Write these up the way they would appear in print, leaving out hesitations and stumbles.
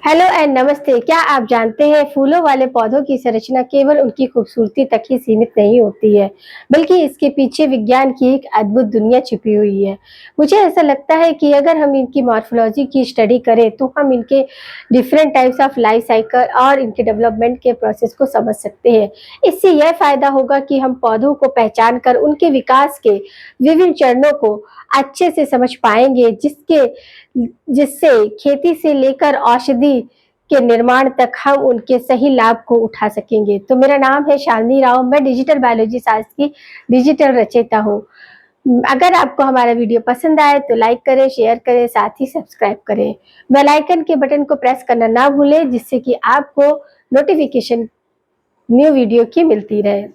Hello and नमस्ते। क्या आप जानते हैं फूलों वाले पौधों की संरचना केवल उनकी खूबसूरती तक ही सीमित नहीं होती है, बल्कि इसके पीछे विज्ञान की एक अद्भुत दुनिया छिपी हुई है। मुझे ऐसा लगता है कि अगर हम इनकी मॉर्फोलॉजी की स्टडी करें तो हम इनके different types of life cycle और इनके डेवलपमेंट के प्रोसेस को समझ सकते हैं। इससे यह फायदा होगा कि हम पौधों को पहचान कर उनके विकास के विभिन्न चरणों को अच्छे से समझ पाएंगे, जिससे खेती से लेकर औषधि के निर्माण तक हम उनके सही लाभ को उठा सकेंगे। तो मेरा नाम है शालिनी राव, मैं डिजिटल बायोलॉजी शास्त्र की डिजिटल रचयिता हूँ। अगर आपको हमारा वीडियो पसंद आए तो लाइक करें, शेयर करें, साथ ही सब्सक्राइब करें। बेल आइकन के बटन को प्रेस करना ना भूलें, जिससे कि आपको नोटिफिकेशन न्यू वीडियो की मिलती रहे।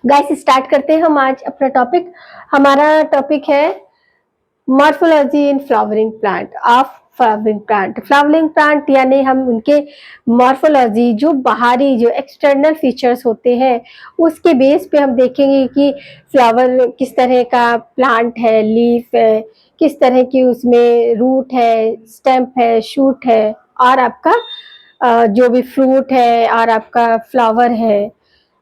गाइस, स्टार्ट करते हैं हम आज अपना टॉपिक। हमारा टॉपिक है morphology in flowering plant of flowering plant. Flowering plant यानी हम उनके मॉर्फोलॉजी, जो बाहरी जो एक्सटर्नल फीचर्स होते हैं, उसके बेस पे हम देखेंगे कि फ्लावर किस तरह का प्लांट है, लीफ है, किस तरह की उसमें रूट है, स्टेम्प है, शूट है, और आपका जो भी फ्रूट है और आपका फ्लावर है।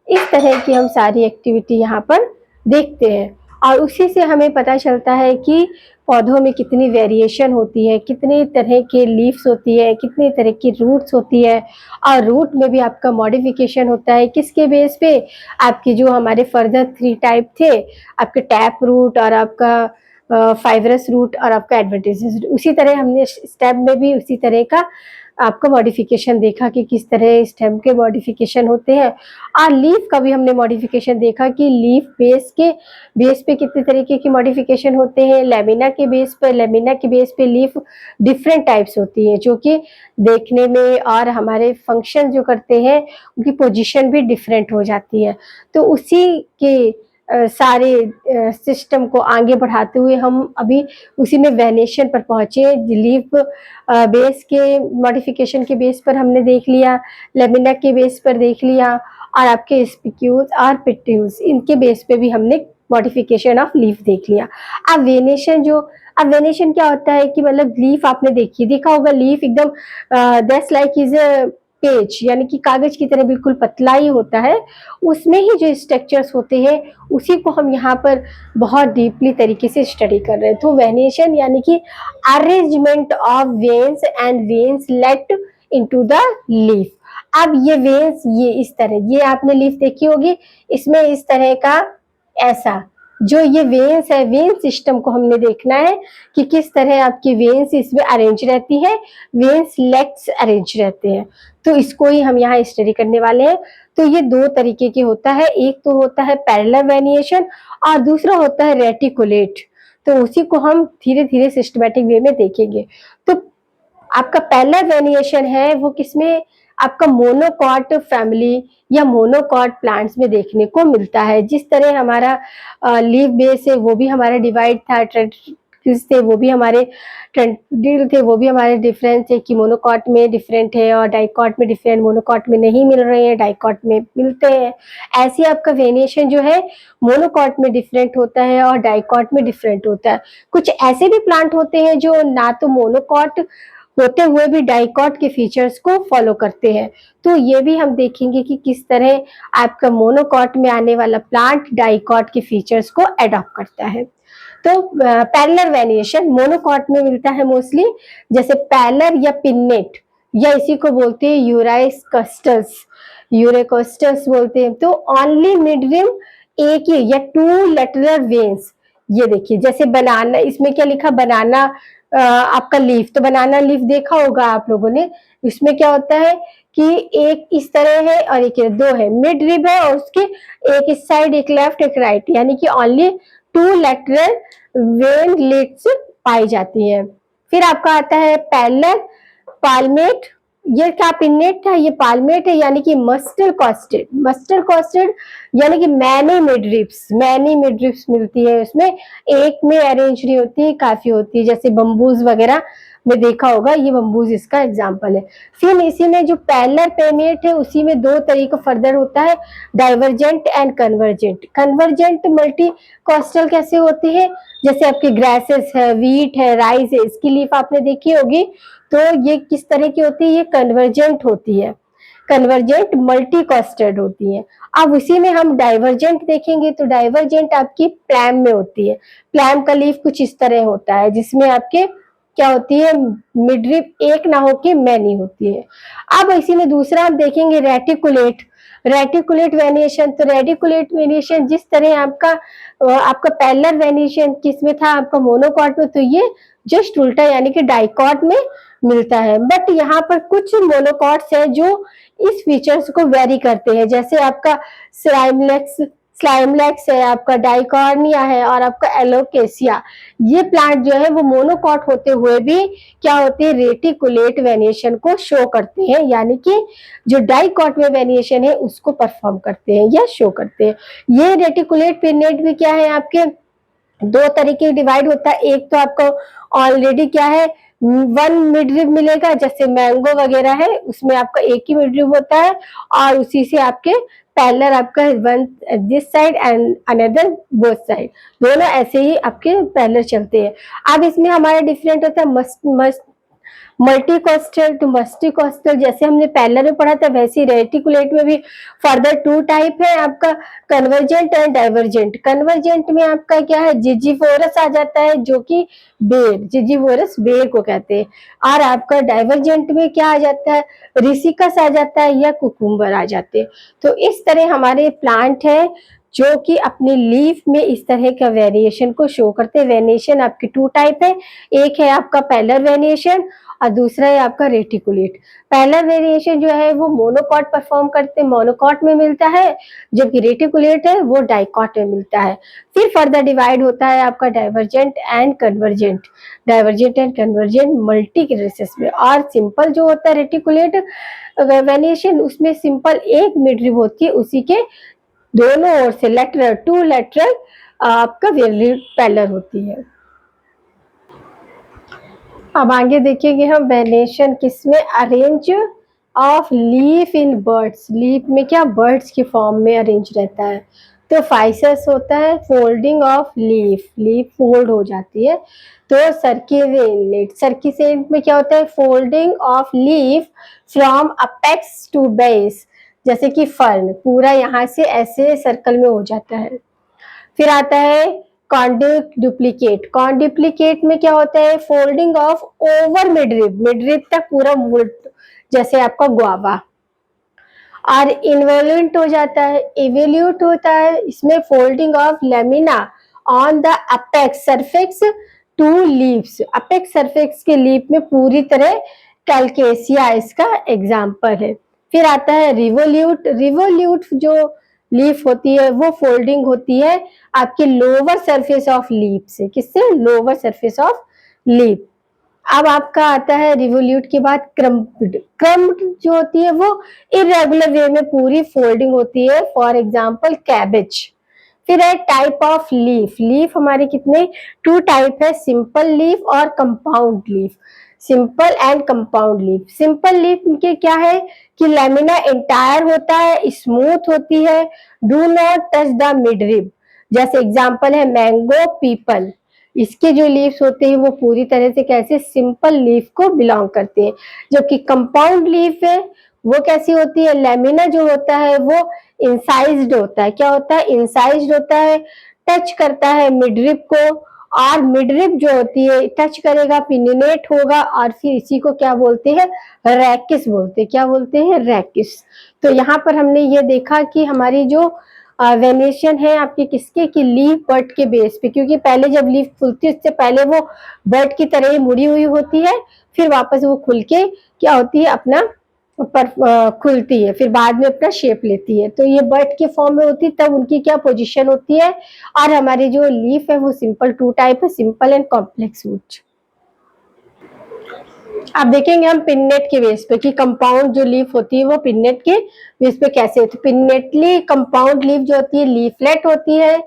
इस तरह की हम सारी एक्टिविटी यहाँ पर देखते हैं, और उसी से हमें पता चलता है कि पौधों में कितनी वेरिएशन होती है, कितनी तरह के लीव्स होती है, कितनी तरह की रूट्स होती है, और रूट में भी आपका मॉडिफिकेशन होता है। किसके बेस पे? आपके जो हमारे फर्दर 3 टाइप थे, आपके टैप रूट और आपका फाइब्रस रूट और आपका एडवेंटिशियस रूट, उसी तरह हमने स्टेम में भी उसी तरह का आपका मॉडिफिकेशन देखा कि किस तरह स्टेम के मॉडिफिकेशन होते हैं। और लीफ का भी हमने मॉडिफिकेशन देखा कि लीफ बेस पे कितने तरीके की मॉडिफिकेशन होते हैं। लेमिना के बेस पे लीफ डिफरेंट टाइप्स होती है, जो कि देखने में और हमारे फंक्शन जो करते हैं उनकी पोजीशन भी डिफरेंट हो जाती है। तो उसी के सारे सिस्टम को आगे बढ़ाते हुए हम अभी उसी में वेनेशन पर पहुंचे। लीफ बेस के मॉडिफिकेशन के बेस पर हमने देख लिया, लेमिना के बेस पर देख लिया, और आपके स्पिक्यूल्स और पिट्यूल्स, इनके बेस पे भी हमने मॉडिफिकेशन ऑफ लीफ देख लिया। अब वेनेशन क्या होता है कि मतलब लीफ आपने देखा होगा, लीफ एकदम that's like is a page, यानी कि कागज की तरह बिल्कुल पतला ही होता है। उसमें ही जो स्ट्रक्चर्स होते हैं उसी को हम यहाँ पर बहुत डीपली तरीके से स्टडी कर रहे हैं। तो वेनेशन यानी कि arrangement of veins and veins let into the leaf. अब ये वेन्स, ये इस तरह, ये आपने लीफ देखी होगी, इसमें इस तरह का ऐसा जो ये वेन्स है, वेन सिस्टम को हमने देखना है कि किस तरह आपकी वेन्स इसमें अरेंज रहती है, वेन्स लेग्स अरेंज रहते हैं। तो इसको ही हम यहाँ स्टडी करने वाले हैं। तो ये 2 तरीके के होता है, एक तो होता है पैरेलल वेनिएशन और दूसरा होता है रेटिकुलेट। तो उसी को हम धीरे धीरे सिस्टमैटिक वे में देखेंगे। तो आपका पहला वेरिएशन है वो किसमें? आपका मोनोकॉट फैमिली या मोनोकॉट प्लांट्स में देखने को मिलता है। जिस तरह हमारा लीफ बेस है वो भी हमारा डिवाइड था, ट्रेंडिल्स थे वो भी हमारे डिफरेंस है कि मोनोकॉट में डिफरेंट है और डाइकॉट में डिफरेंट, मोनोकॉट में नहीं मिल रहे हैं, डाइकॉट में मिलते हैं। ऐसे आपका वेरिएशन जो है मोनोकॉट में डिफरेंट होता है और डाइकॉट में डिफरेंट होता है। कुछ ऐसे भी प्लांट होते हैं जो ना तो मोनोकॉट होते हुए भी डाइकॉट के फीचर्स को फॉलो करते हैं। तो ये भी हम देखेंगे कि किस तरह आपका मोनोकॉट में आने वाला प्लांट डाइकॉट के फीचर्स को एडॉप्ट करता है। तो पैरेलल वेरिएशन मोनोकॉट में मिलता है मोस्टली, जैसे पैलर या पिन्नेट, या इसी को बोलते हैं यूरेकोस्टस बोलते हैं। तो ओनली मिडरिम एक ही या 2 लेटरल वेन्स। ये देखिए, जैसे बनाना, इसमें क्या लिखा, बनाना आपका लीफ, तो बनाना लीफ देखा होगा आप लोगों ने। इसमें क्या होता है कि एक इस तरह है और एक 2 है, मिड रिब है और उसके एक इस साइड, एक लेफ्ट, एक राइट, यानी कि ओनली 2 लेटरल वेन लिड्स पाई जाती है। फिर आपका आता है पैरेलल पाल्मेट। ये क्या पिन्नेट था, ये पाल्मेट है, यानी कि मस्टर कॉस्टेड यानी कि मैनी मिडरिप्स मिलती है उसमें, एक में अरेंज नहीं होती, काफी होती है, जैसे बम्बूज वगैरह में देखा होगा, ये बम्बूज इसका एग्जांपल है। फिर इसी में जो पैरेलल पेमेट है उसी में 2 तरीका फर्दर होता है, divergent and convergent multicostal कैसे होती है? जैसे आपके ग्रासेस है, वीट है, राइस है, इसकी लीफ आपने देखी होगी, तो ये किस तरह की होती है, ये कन्वर्जेंट होती है, कन्वर्जेंट मल्टी कॉस्टेड होती है। अब उसी में हम डाइवर्जेंट देखेंगे तो डाइवर्जेंट आपकी प्लैम में होती है। प्लैम का लीफ कुछ इस तरह होता है जिसमें आपके क्या होती है, मिडरिप एक ना होके मैनी होती है। अब इसी में दूसरा हम देखेंगे रेटिकुलेट, रेटिकुलेट वेनिएशन। तो रेटिकुलेट वेनिएशन जिस तरह आपका पैरेलल वेनिएशन किसमें था, आपका मोनोकॉट में, तो ये जस्ट उल्टा यानी कि डाइकॉट में मिलता है। बट यहाँ पर कुछ मोनोकॉट्स है जो इस फीचर्स को वेरी करते हैं, जैसे आपका स्लाइमलेक्स, स्लाइमलेक्स है, आपका डाइकॉर्निया है और आपका एलोकेसिया। ये प्लांट जो है वो मोनोकॉट होते हुए भी क्या होते हैं, रेटिकुलेट वेनिएशन को शो करते हैं, यानी कि जो डाइकॉट में वेनिएशन है उसको परफॉर्म करते हैं या शो करते हैं। ये रेटिकुलेट पिन्नेट भी क्या है, आपके दो तरीके डिवाइड होता है। एक तो आपको ऑलरेडी क्या है, वन मिडरिब मिलेगा, जैसे मैंगो वगैरह है उसमें आपका एक ही मिडरिब होता है और उसी से आपके पैरेलल आपका one this side and another both side, दोनों ऐसे ही आपके पैरेलल चलते हैं। अब इसमें हमारा डिफरेंट होता है must multicostal to multicostal, जैसे हमने पैरेलल में पढ़ा था वैसे ही रेटिकुलेट में भी फर्दर टू टाइप है आपका, कन्वर्जेंट एंड डाइवर्जेंट। कन्वर्जेंट में आपका क्या है, जिजीफोरस आ जाता है जो कि बेर, जिजीफोरस बेर को कहते हैं, और आपका डाइवर्जेंट में क्या आ जाता है, रिसिकस आ जाता है या कुकुम्बर आ जाते हैं। तो इस तरह हमारे प्लांट है जो कि अपनी लीफ में इस तरह का वेरिएशन को शो करते हैं। वेरिएशन आपके टू टाइप है, एक है आपका पैरेलल वेरिएशन और दूसरा है आपका रेटिकुलेट। पैरेलल वेरिएशन जो है वो मोनोकॉट परफॉर्म करते हैं, मोनोकॉट में मिलता है, जबकि रेटिकुलेट है वो डाइकॉट में मिलता है। फिर फर्दर डिवाइड होता है आपका divergent and convergent, divergent and convergent multi cases में। और सिंपल जो होता है रेटिकुलेट वेरिएशन, उसमें सिंपल एक मिडरिब होती है, उसी के दोनों ओर से लेटरल टू लेटरल आपका पैरेलल होती है। अब आगे देखेंगे हम वेनेशन किसमें, arrange of leaf in birds. Leaf में क्या बर्ड्स की फॉर्म में अरेंज रहता है। तो फाइसस होता है folding of leaf, leaf fold हो जाती है। तो सर्किसेंट, सर्किसेंट में क्या होता है, folding of leaf from apex to base, जैसे कि फर्न पूरा यहाँ से ऐसे सर्कल में हो जाता है। फिर आता है कॉन्डिप्लिकेट, कॉन्डिप्लिकेट में क्या होता है, folding of over midrib, midrib तक पूरा जैसे आपका गुआवा। और इन्वोल्यूट हो जाता है, इवेल्यूट होता है, इसमें folding of lamina on the apex surfaces to leaves, apex surfaces के लीफ में पूरी तरह कैलकेसिया इसका एग्जाम्पल है। फिर आता है रिवोल्यूट, रिवोल्यूट जो लीफ होती है वो फोल्डिंग होती है आपके लोअर सरफेस ऑफ लीफ से, किससे, लोअर सरफेस ऑफ लीफ। अब आपका आता है रिवोल्यूट के बाद क्रम्प्ड, क्रम्प्ड जो होती है वो इरेगुलर वे में पूरी फोल्डिंग होती है, फॉर एग्जांपल कैबेज। फिर है टाइप ऑफ लीफ, लीफ हमारे कितने टू टाइप है, सिंपल लीफ और compound leaf, simple and compound leaf. Simple leaf के क्या है कि लेमिना एंटायर होता है, स्मूथ होती है, do not touch the midrib, जैसे एग्जांपल है मैंगो, पीपल। इसके जो लीव्स होते हैं वो पूरी तरह से कैसे सिंपल लीफ को बिलोंग करते हैं। जबकि कंपाउंड लीफ है वो कैसी होती है, लेमिना जो होता है वो इंसाइज्ड होता है, क्या होता है, इंसाइज्ड होता है, टच करता है मिडरिब को, और मिडरिब जो होती है टच करेगा पिनिनेट होगा, और फिर इसी को क्या बोलते हैं, रैकिस बोलते हैं, क्या बोलते हैं, रैकिस। तो यहाँ पर हमने ये देखा कि हमारी जो वेनेशन है आपकी किसके की लीफ बर्ड के बेस पे, क्योंकि पहले जब लीफ खुलती है उससे पहले वो बर्ड की तरह ही मुड़ी हुई होती है, फिर वापस वो खुल के क्या होती है अपना पर खुलती है, फिर बाद में अपना शेप लेती है। तो ये बर्ड के फॉर्म में होती है, तब उनकी क्या पोजीशन होती है। और हमारी जो लीफ है वो सिंपल टू टाइप है, सिंपल एंड कॉम्प्लेक्स रूट। अब देखेंगे हम पिन्नेट के बेस पे कि कंपाउंड जो लीफ होती है वो पिन्नेट के बेस पे कैसे होती है। पिन्नेटली कंपाउंड लीफ जो होती है लीफलेट होती है,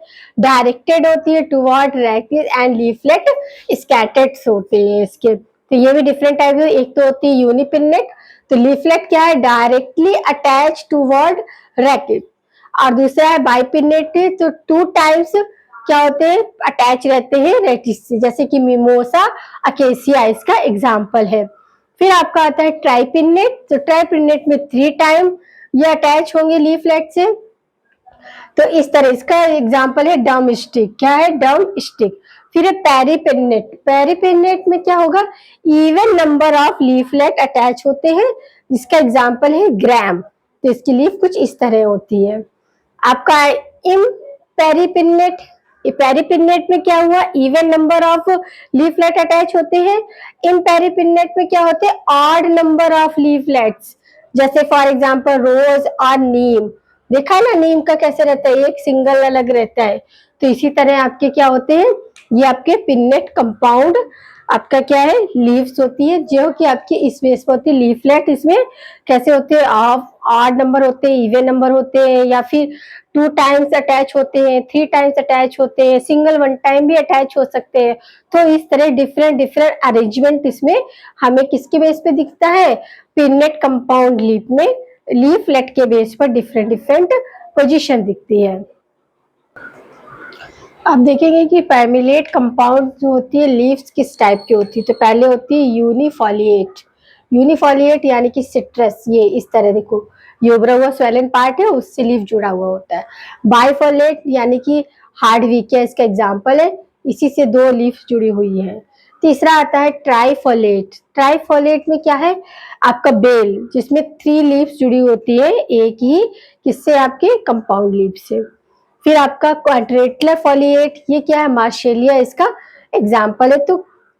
डायरेक्टेड होती है toward rachis, and leaflet scattered होते हैं इसके। तो ये भी डिफरेंट टाइप है, एक तो होती है यूनिपिन्नेट, तो लीफलेट क्या है, डायरेक्टली अटैच टुवर्ड रैकिस, और दूसरा है बाइपिन्नेट, तो टू टाइम्स क्या होते हैं, अटैच रहते हैं रेटिस से, जैसे कि मिमोसा, अकेसिया इसका एग्जाम्पल है। फिर आपका आता है ट्राइपिन्नेट, तो ट्राइपिन्नेट में 3 टाइम ये अटैच होंगे लीफलेट से। तो इस तरह इसका एग्जाम्पल है डम स्टिक। क्या है? डम स्टिक। फिर है पेरिपिन्नेट। पेरिपिन्नेट में क्या होगा? Even number of leaflet attach होते हैं, जिसका एग्जाम्पल है ग्राम। तो इसकी लीफ कुछ इस तरह होती है। आपका इम पेरिपिन्नेट, पेरिपिन्नेट में क्या हुआ? Even number of leaflet attach होते हैं। इन पेरिपिन्नेट में क्या होते हैं? ऑड नंबर ऑफ लीफलेट्स, जैसे फॉर एग्जांपल रोज और नीम। देखा है ना नीम का कैसे रहता है, एक सिंगल अलग रहता है। तो इसी तरह आपके क्या होते हैं? ये आपके पिन्नेट कंपाउंड आपका क्या है? लीव्स होती है, जो कि आपकी इसमें होती है लीफलेट। इसमें कैसे होते हैं? ऑड नंबर होते हैं, इवन नंबर होते हैं, या फिर 2 टाइम्स अटैच होते हैं, 3 टाइम्स अटैच होते हैं, सिंगल 1 टाइम भी अटैच हो सकते हैं। तो इस तरह डिफरेंट डिफरेंट अरेंजमेंट इसमें हमें किसके बेस पे दिखता है? पिन्नेट कंपाउंड लीफ में लीफलेट के बेस पर डिफरेंट डिफरेंट पोजीशन दिखती है। आप देखेंगे कि पैमिलेट कंपाउंड जो होती है लीव्स किस टाइप की होती है। तो पहले होती है यूनिफॉलिएट। यूनिफॉलिएट यानी कि सिट्रस, ये इस तरह देखो, ये उभरा हुआ स्वेलन पार्ट है, उससे लीफ जुड़ा हुआ होता है। बाइफॉलेट यानी कि हार्ड वीक है, इसका एग्जाम्पल है, इसी से 2 लीफ जुड़ी हुई है। तीसरा आता है ट्राइफॉलेट। ट्राइफॉलेट में क्या है? आपका बेल, जिसमें 3 लीव्स जुड़ी होती है, एक ही किससे? आपके कंपाउंड लीफ से। फिर आपका क्वाड्रेटुलर फॉलिएट, ये क्या है? मार्शेलिया इसका एग्जाम्पल है। तो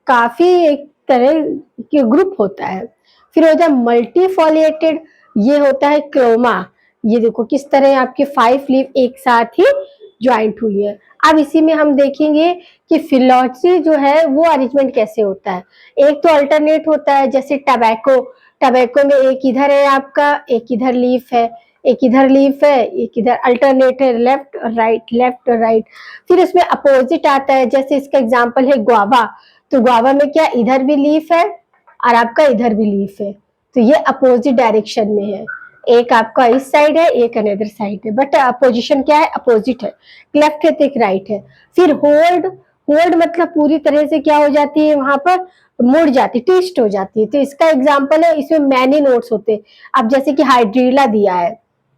काफी एक तरह के ग्रुप होता है। फिर होता है मल्टीफॉलिएटेड, ये होता है क्रोमा। ये देखो किस तरह आपके 5 लीफ एक साथ ही ज्वाइंट हुई है। अब इसी में हम देखेंगे कि फिलॉसी जो है वो अरेंजमेंट कैसे होता है। एक तो अल्टरनेट होता है, जैसे टबैको। टबैको में एक इधर है आपका, एक इधर लीफ है, एक इधर लीफ है, एक इधर, अल्टरनेट है, लेफ्ट और राइट, लेफ्ट और राइट। फिर इसमें अपोजिट आता है, जैसे इसका एग्जांपल है गुआवा। तो गुआवा में क्या? इधर भी लीफ है और आपका इधर भी लीफ है। तो ये अपोजिट डायरेक्शन में है, एक आपका इस साइड है, एक अनदर साइड है, बट पोजीशन क्या है? अपोजिट है, लेफ्ट है तो एक राइट है। फिर होल्ड। होल्ड मतलब पूरी तरह से क्या हो जाती है? वहां पर मुड़ जाती, ट्विस्ट हो जाती है। तो इसका एग्जांपल है, इसमें मैनी नोट्स होते हैं। अब जैसे कि हाइड्रीला दिया है,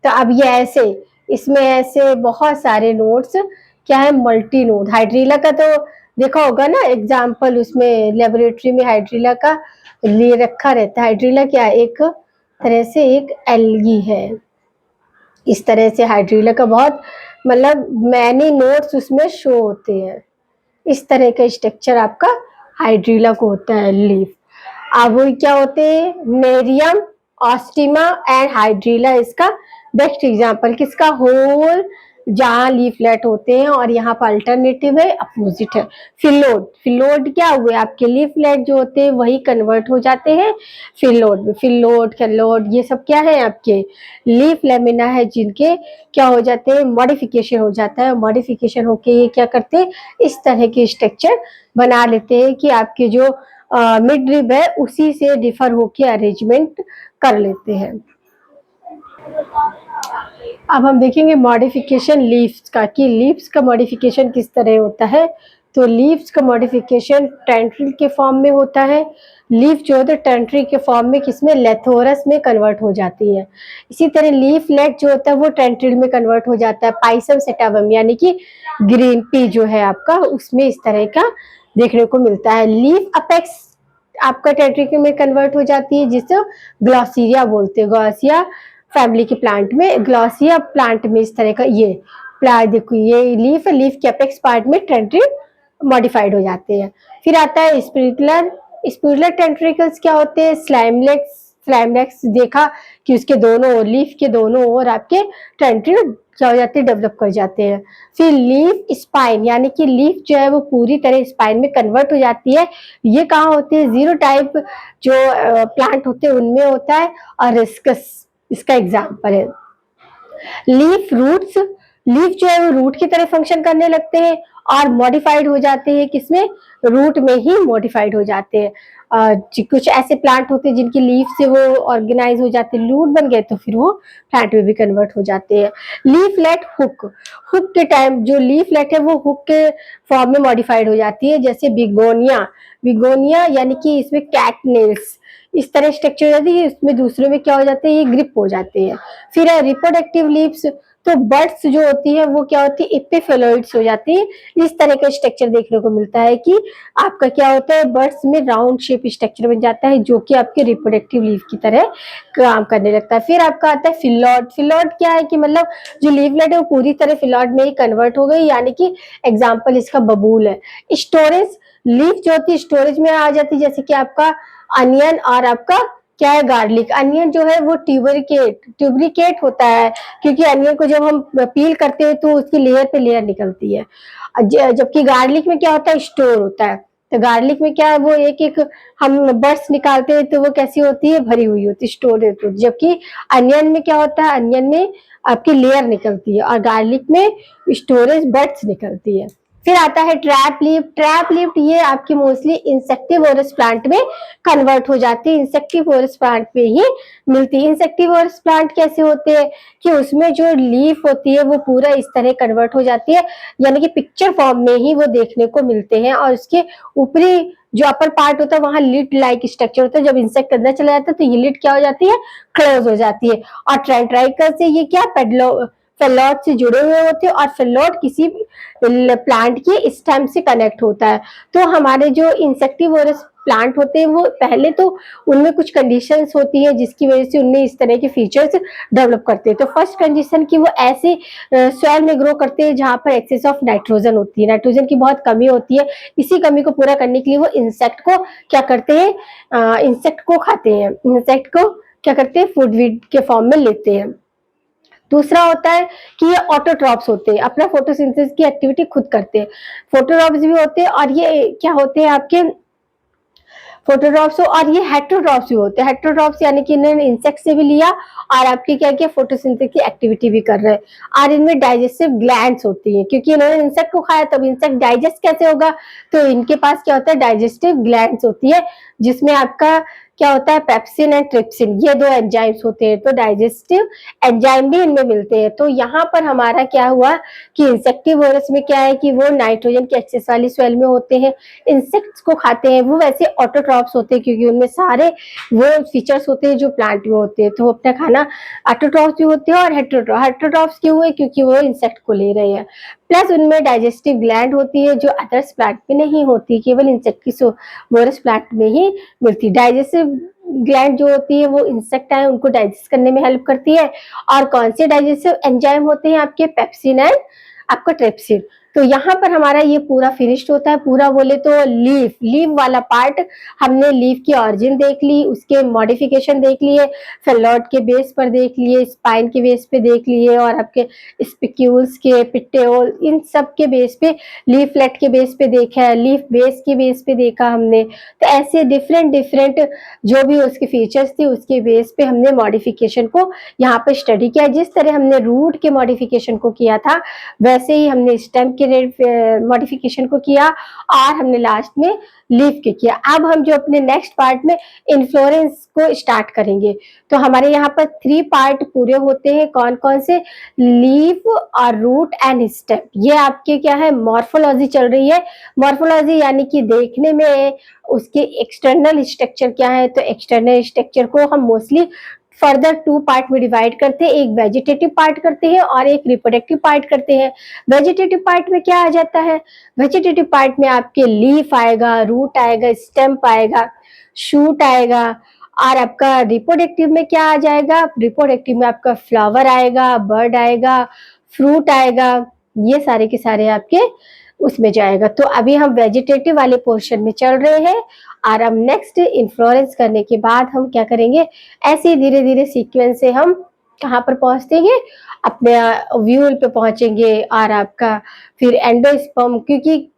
तो अब ये ऐसे, इसमें ऐसे बहुत सारे नोट्स क्या है? Multi node. हाइड्रीला का तो देखा होगा ना एग्जाम्पल, उसमें लेबोरेटरी में हाइड्रीला का लिए रखा रहता है। हाइड्रीला क्या है? एक तरह से एक एल्गी है। इस तरह से हाइड्रीला का बहुत मतलब मैनी नोट्स उसमें शो होते हैं। इस तरह का स्ट्रक्चर आपका हाइड्रीला को होता है लीफ। अब वो क्या होते हैं? नेरियम, ऑस्टिमा एंड हाइड्रीला इसका बेस्ट एग्जांपल। किसका? होल, जहाँ लीफलेट होते हैं और यहाँ पर अल्टरनेटिव है, अपोजिट है। फिलोड। फिलोड क्या हुए? आपके लीफलेट जो होते हैं वही कन्वर्ट हो जाते हैं फिलोड में। फिलोड, कैलोड, ये सब क्या है? आपके लीफ लेमिना है, जिनके क्या हो जाते हैं? मॉडिफिकेशन हो जाता है। मॉडिफिकेशन होके ये क्या करते हैं? इस तरह के स्ट्रक्चर बना लेते हैं कि आपके जो मिड रिब है उसी से डिफर होके अरेंजमेंट कर लेते हैं। अब हम देखेंगे मॉडिफिकेशन लीव्स का, कि लीव्स का मॉडिफिकेशन किस तरह होता है। तो लीव्स का मॉडिफिकेशन टेंट्रिल के फॉर्म में होता है। लीफ जो होता है टेंट्री के फॉर्म में किसमें? लेथोरस में कन्वर्ट हो जाती है। इसी तरह लीफलेट जो होता है वो टेंट्रिल में कन्वर्ट हो जाता है। पाइसम सेटावम यानी कि ग्रीन पी जो है आपका, उसमें इस तरह का देखने को मिलता है। लीफ अपेक्स आपका टेंट्रिकल में कन्वर्ट हो जाती है, जिसे ग्लॉसिरिया बोलते हैं। ग्लॉसिया फैमिली के प्लांट में, ग्लॉसिया प्लांट में इस तरह का ये प्लांट, देखो ये लीफ है, लीफ के अपेक्स पार्ट में टेंट्रिकल मॉडिफाइड हो जाते हैं। फिर आता है स्पिरिकुलर। स्पिरिकुलर टेंट्रिकल्स क्या होते हैं? स्लाइमलेक्स। स्लाइमलेक्स देखा कि उसके दोनों ओर, लीफ के दोनों ओर आपके टेंट्रिकल क्या हो जाते हैं? डेवलप कर जाते हैं। फिर लीफ स्पाइन यानी कि लीफ जो है वो पूरी तरह स्पाइन में कन्वर्ट हो जाती है। ये कहाँ होते हैं? जीरो टाइप जो प्लांट होते हैं उनमें होता है, और रिस्कस इसका एग्जाम्पल है। Leaf roots. लीफ जो है वो रूट की तरह फंक्शन करने लगते हैं और मॉडिफाइड हो जाते हैं किसमें? रूट में ही मॉडिफाइड हो जाते हैं। कुछ ऐसे प्लांट होते हैं जिनकी लीफ से वो ऑर्गेनाइज हो जाते हैं, रूट बन गए तो फिर वो प्लांट में भी कन्वर्ट हो जाते हैं। लीफलेट हुक, हुक के टाइम जो लीफलेट है वो हुक के फॉर्म में मॉडिफाइड हो जाती है, जैसे बिगोनिया, बिगोनिया यानी कि इसमें कैट नेल्स इस तरह स्ट्रक्चर हो जाती है, इसमें दूसरे में क्या हो जाते हैं, ये ग्रिप हो जाते हैं। फिर है रिप्रोडक्टिव लीव्स, तो बर्ड्स जो होती है वो क्या होती है, एपिफेलोइड्स हो जाती है। इस तरह का स्ट्रक्चर देखने को मिलता है कि आपका क्या होता है, बर्ड्स में राउंड शेप स्ट्रक्चर बन जाता है जो कि आपके रिप्रोडक्टिव लीव की तरह काम करने लगता है। फिर आपका आता है फिलॉट, फिलॉट क्या है कि मतलब जो लीवलेट है वो पूरी तरह फिलॉट में ही कन्वर्ट हो गई, यानी कि एग्जाम्पल इसका बबूल है। स्टोरेज, लीफ जो होती है स्टोरेज में आ जाती है, जैसे कि आपका अनियन और आपका क्या है, गार्लिक। अनियन जो है वो ट्यूबरिकेट होता है, क्योंकि अनियन को जब हम पील करते हैं तो उसकी लेयर पे लेयर निकलती है, जबकि गार्लिक में क्या होता है, स्टोर होता है। तो गार्लिक में क्या है, वो एक एक हम बर्ड्स निकालते हैं तो वो कैसी होती है, भरी हुई होती है, स्टोर होती है। जबकि अनियन में क्या होता है, अनियन में आपकी लेयर निकलती है और गार्लिक में स्टोरेज बर्ड्स निकलती है। फिर आता है ट्रैप लीफ, ट्रैप लीफ ये आपकी मोस्टली इंसेक्टिवोरस प्लांट में कन्वर्ट हो जाती है, इंसेक्टिवोरस प्लांट में ही मिलती है। इंसेक्टिवोरस प्लांट कैसे होते हैं कि उसमें जो लीफ होती है वो पूरा इस तरह कन्वर्ट हो जाती है, यानी कि पिक्चर फॉर्म में ही वो देखने को मिलते हैं, और उसके ऊपरी जो अपर पार्ट होता है वहां लिड लाइक स्ट्रक्चर होता है। जब इंसेक्ट अंदर चला जाता है तो ये लिड क्या हो जाती है, क्लोज हो जाती है। और ट्राइकल से ये क्या फेलोट से जुड़े हुए होते हैं, और फेलोट किसी प्लांट के स्टेम से कनेक्ट होता है। तो हमारे जो इंसेक्टिवोरस प्लांट होते हैं वो पहले तो उनमें कुछ कंडीशंस होती है जिसकी वजह से उनमें इस तरह के फीचर्स डेवलप करते हैं। तो फर्स्ट कंडीशन की वो ऐसे सॉइल में ग्रो करते हैं जहां पर एक्सेस ऑफ नाइट्रोजन होती है, नाइट्रोजन की बहुत कमी होती है। इसी कमी को पूरा करने के लिए वो इंसेक्ट को क्या करते हैं, इंसेक्ट को खाते हैं, इंसेक्ट को क्या करते हैं, फूड वीड के फॉर्म में लेते हैं। दूसरा होता है कि ये ऑटोट्रॉप्स होते हैं, अपना फोटोसिंथेसिस की एक्टिविटी खुद करते हैं। फोटोट्रॉप्स भी होते हैं और ये क्या होते हैं आपके फोटोट्रॉप्स, और ये हेटेरोट्रॉप्स भी होते हैं। हेटेरोट्रॉप्स यानी कि इन्होंने इंसेक्ट से भी लिया और आपकी क्या किया, फोटोसिंथेसिस की एक्टिविटी भी कर रहे हैं। और इनमें डाइजेस्टिव ग्लैंड्स होती हैं, क्योंकि इन्होंने इंसेक्ट को खाया तब इंसेक्ट डाइजेस्ट कैसे होगा, तो इनके पास क्या होता है, डाइजेस्टिव ग्लैंड्स होती है, जिसमें आपका क्या होता है, पेप्सिन एंड ट्रिप्सिन, ये दो एंजाइम्स होते हैं। तो डाइजेस्टिव एंजाइम भी इनमें मिलते हैं। तो यहाँ पर हमारा क्या हुआ कि इंसेक्टिवोरस में क्या है कि वो नाइट्रोजन की एक्सेस वाली सॉइल में होते हैं, इंसेक्ट्स को खाते हैं। वो वैसे ऑटोट्रॉप्स होते हैं क्योंकि उनमें सारे वो फीचर्स होते हैं जो प्लांट में होते हैं, तो वो अपना खाना ऑटोट्रॉप्स भी होते हैं। और हेटेरोट्रॉप्स क्यों हुए, क्योंकि वो इंसेक्ट को ले रहे हैं। प्लस उनमें डाइजेस्टिव ग्लैंड होती है जो अदर्स प्लांट में नहीं होती, केवल इंसेक्टिवोरस प्लांट में ही मिलती। डाइजेस्टिव ग्लैंड जो होती है वो इंसेक्ट है उनको डाइजेस्ट करने में हेल्प करती है। और कौन से डाइजेस्टिव एंजाइम होते हैं आपके, पेप्सिन एंड आपका ट्रिप्सिन। तो यहाँ पर हमारा ये पूरा फिनिश्ड होता है। पूरा बोले तो लीफ वाला पार्ट हमने लीफ की ऑरिजिन देख ली, उसके मॉडिफिकेशन देख लिए, फेलोट के बेस पर देख लिए, स्पाइन के बेस पे देख लिए, और आपके स्पिक्यूल्स के, पिट्टेओल, इन सब के बेस पे, लीफलेट के बेस पे देखा है, लीफ बेस के बेस पे देखा हमने। तो ऐसे डिफरेंट डिफरेंट जो भी उसके फीचर्स थे उसके बेस पे हमने मॉडिफिकेशन को यहाँ पर स्टडी किया। जिस तरह हमने रूट के मॉडिफिकेशन को किया था वैसे ही हमने स्टेम के मॉडिफिकेशन को किया, और हमने लास्ट में लीफ के किया। अब हम जो अपने नेक्स्ट पार्ट में इन्फ्लोरेंस को स्टार्ट करेंगे, तो हमारे यहाँ पर 3 पार्ट पूरे होते हैं। कौन कौन से, लीफ और रूट एंड स्टेम। ये आपके क्या है, मॉर्फोलॉजी चल रही है। मॉर्फोलॉजी यानी कि देखने में उसके एक्सटर्नल स्ट्रक्चर क्या है, तो एक्सटर्नल स्ट्रक्चर को हम मोस्टली फर्दर 2 पार्ट में डिवाइड करते हैं, एक वेजिटेटिव पार्ट करते हैं और एक रिप्रोडक्टिव पार्ट करते हैं। वेजिटेटिव पार्ट में क्या आ जाता है, वेजिटेटिव पार्ट में आपके लीफ आएगा, रूट आएगा, स्टेम आएगा, शूट आएगा। और आपका रिप्रोडक्टिव में क्या आ जाएगा, रिप्रोडक्टिव में आपका फ्लावर आएगा, बर्ड आएगा, फ्रूट आएगा, ये सारे के सारे आपके उसमें जाएगा। तो अभी हम वेजिटेटिव वाले पोर्शन में चल रहे हैं, और हम नेक्स्ट इन्फ्लोरेंस करने के बाद हम क्या करेंगे, ऐसे धीरे धीरे सीक्वेंस से हम कहाँ पर पहुंचेंगे, अपने व्यूल पे पहुंचेंगे। और आपका फिर एंडोस्पर्म, क्योंकि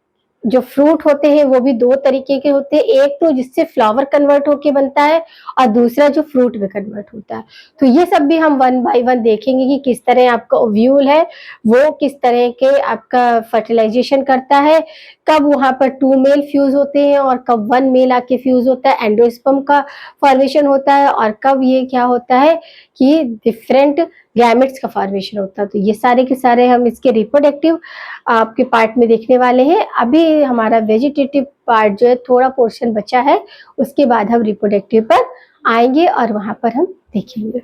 जो फ्रूट होते हैं वो भी 2 तरीके के होते हैं, एक तो जिससे फ्लावर कन्वर्ट होके बनता है और दूसरा जो फ्रूट में कन्वर्ट होता है। तो ये सब भी हम वन बाय वन देखेंगे कि किस तरह आपका ओव्यूल है, वो किस तरह के आपका फर्टिलाइज़ेशन करता है, कब वहाँ पर 2 मेल फ्यूज़ होते हैं और कब 1 मेल आके फ्यूज़ होता है, एंडोस्पर्म का फॉर्मेशन होता है और कब ये क्या होता है कि डिफरेंट गैमेट्स का फॉर्मेशन होता है। तो ये सारे के सारे हम इसके रिप्रोडक्टिव आपके पार्ट में देखने वाले हैं। अभी हमारा वेजिटेटिव पार्ट जो है थोड़ा पोर्शन बचा है, उसके बाद हम रिप्रोडक्टिव पर आएँगे और वहाँ पर हम देखेंगे।